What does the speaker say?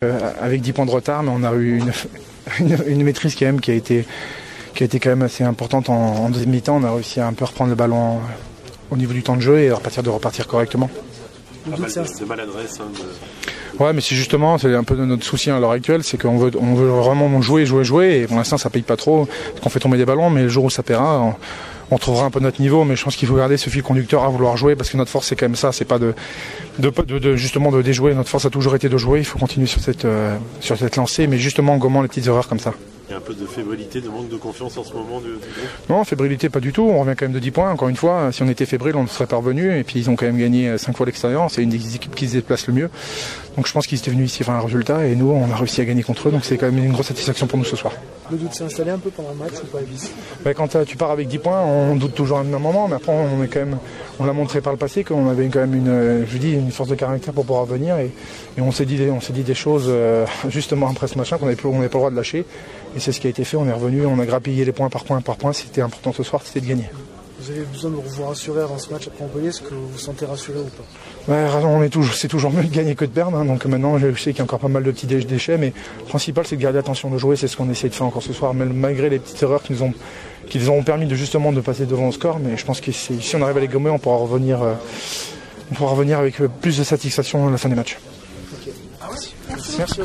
Avec 10 points de retard, mais on a eu une maîtrise quand même qui a été quand même assez importante en deuxième mi-temps. On a réussi à un peu reprendre le ballon au niveau du temps de jeu et repartir correctement. De maladresse. Ouais, mais c'est justement, c'est un peu notre souci à l'heure actuelle, c'est qu'on veut vraiment jouer, et pour l'instant ça paye pas trop, qu'on fait tomber des ballons, mais le jour où ça paiera, on trouvera un peu notre niveau, mais je pense qu'il faut garder ce fil conducteur à vouloir jouer, parce que notre force c'est quand même ça, c'est pas justement de déjouer, notre force a toujours été de jouer, il faut continuer sur cette lancée, mais justement en gommant les petites erreurs comme ça. Il y a un peu de fébrilité, de manque de confiance en ce moment du groupe? Non, fébrilité pas du tout, on revient quand même de 10 points, encore une fois, si on était fébrile on ne serait pas revenu, et puis ils ont quand même gagné 5 fois à l'extérieur, c'est une des équipes qui se déplace le mieux, donc je pense qu'ils étaient venus ici faire un résultat, et nous on a réussi à gagner contre eux, donc c'est quand même une grosse satisfaction pour nous ce soir. Le doute s'est installé un peu pendant le match ou pas, Elvis? Quand tu pars avec 10 points, on doute toujours à un moment, mais après on l'a montré par le passé qu'on avait quand même une force de caractère pour pouvoir venir, et on s'est dit des choses justement après ce machin qu'on n'avait pas le droit de lâcher, et c'est ce qui a été fait, on est revenu, on a grappillé les points par point, c'était important ce soir, c'était de gagner. Vous avez besoin de vous rassurer avant ce match après Montpellier, est-ce que vous vous sentez rassuré ou pas? Ouais, c'est toujours mieux de gagner que de perdre, hein, donc maintenant je sais qu'il y a encore pas mal de petits déchets, mais le principal c'est de garder attention de jouer, c'est ce qu'on essaie de faire encore ce soir, malgré les petites erreurs qui nous ont permis de passer devant le score, mais je pense que si on arrive à les gommer, on pourra revenir avec plus de satisfaction à la fin des matchs. Okay. Merci.